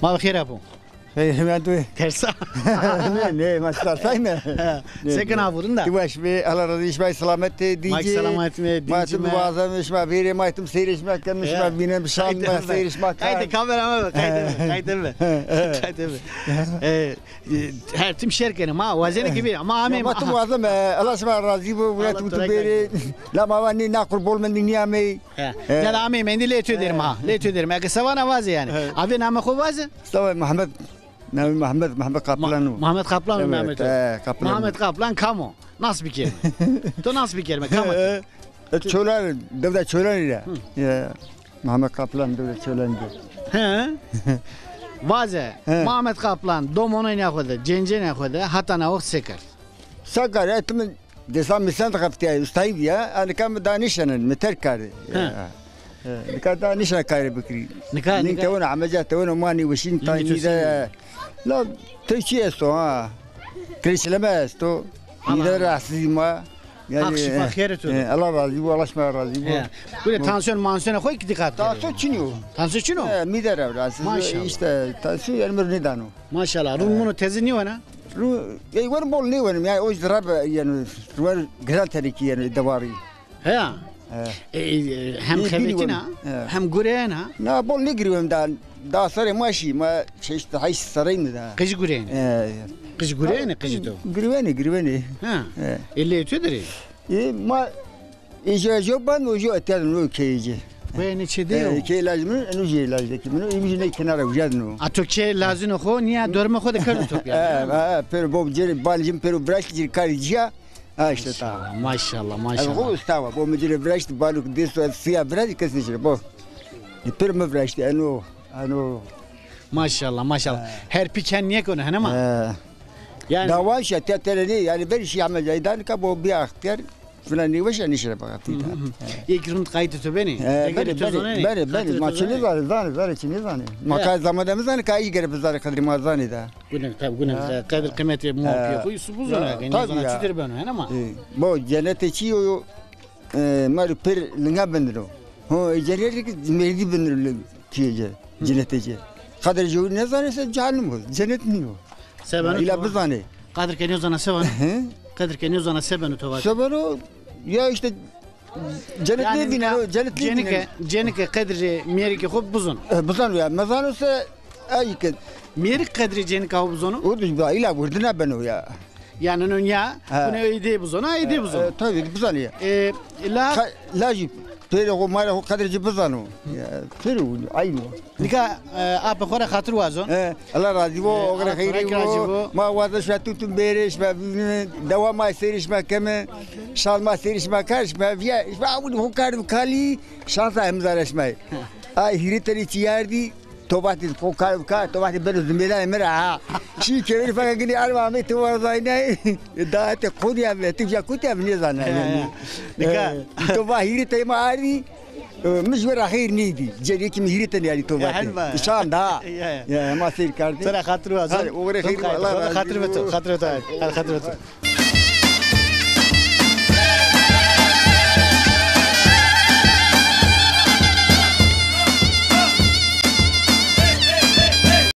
ما بخير ابو خير ما دوي ترسا ne maçlar sayma. سكن ابورun da Divaş be Allah razı işme selamet diye. Mak selamet mi Maçım boğazım işme biri maçım seyirişmek gelmiş mi binem şan mı seyirişmek. Kaydı kamerama bak kaydı her tim şerkeni ma vazeni gibi ama amim Maçım boğazım Allah şema razı bu buraya tutup biri la mavani na kurban men dünyamı. Ya da amim endi letu ederim ha letu ederim ya savana vazi yani abi namı ko vazi Tamam Muhammed Nabi Muhammed Kaplan. Muhammed Kaplan Mehmet. Kaplan. Muhammed Kaplan kamu. Nasıl bir kelime? To nasıl bir kelime? Kamu. Çolar, devlet çolar ya. Muhammed Kaplan devlet çolar. He. Vaze. Muhammed Kaplan domonu ne koydu? Cence ne koydu? Hatta ne ok seker. Sakar etmin desam misal kaptiya ustayı ya. Ani kam danişanın meterkar. Nikah danişan kayır bikri. Nikah. Nik tavana amajat tavana mani Washington ida. La teyçi esto ha. Krisleme esto. İda rasima. Akşifa khairet olsun. Allah razı olsun. Allah şma razı olsun. Böyle tansiyon koy ki dikkat. Tansiyon çiniyor. Tansiyon çiniyor. Mider evlası. Maşallah. İşte tansiyon yermir ne dano. Maşallah. Rumunu tezi ne wana? Ya var bol ne var yani o izrab yani var güzel teriki yani davari. He. Hem xebetina hem gurena. Na bol ne giriyorum da sarı maşi ma şey işte hay sarayım da. Kız gurena. Kız gurena kız to. Girveni. Ha. Elle ötüdür. Ma ijo ban ojo etel no keji. Ve ne çediyor? Ke lazım enu je lazım ki bunu imjine kenara vujadno. Atokçe lazım o niye dörme ko da kırdı top ya. Per bob jeri baljim per brasjir karija. Ha işte ta. Maşallah Bu maşallah. stava bo mejire brasjir baluk deso fia brasjir kesişir bo. Per me brasjir ano. Maşallah maşallah. Her piken niye konu hani ama? Yani dava şatetleri yani bir şey amacaydan ka bu bir aktör falan ne başa nişre bak. İlk rund kaydı beni. Beni maçını var içini zani. Maka zamanımız zani kayı gerip zani kadri mazani da. Günün kadir kıymeti muhabbeti koyu su buzuna. Yani zana çitir ben hani ama. Bu cenneti o mar per linga bendro. Ho ecerik merdi bendro kiye cenneti. Kadir jo ne zani cehennem cennet mi o? İla bizane. Kadir keni o zaman seven. Kadir keni o zaman seven otovar. Seven o ya işte cennet bina cennet bina. Cenike Kadir Merike hop buzun. Buzun ya mezan ise ayık. Merik Kadir cenike hop buzunu. O da ila vurduna ben o ya. Yani onun ya bu ne ide buzuna ide buzun. Tabii buzun ya. La jip. Pero o mara o Kadir buzun o. Ya pero aynı. Nika apa khora khatır vazon. Allah razı o ogre khayri o. Ma vaza şatutum beriş ma devam ma seriş ma keme şalma seriş ma karış ma via bu hukar kali şansa emzarışmay. Ay hiriteri çiyardi tobati kokar tobati beru zimela emra. Şi kevir fakat gini arma me tu varzayna da te kodiya me tu ya kutiya ne zana. Nika toba hiriteri ma ari مش ورا خير نيدي جري كي مهيرتني يعني توبه شان دا يا ما سير كاردي ترى خاطر وازن ورا خير والله خاطر بتو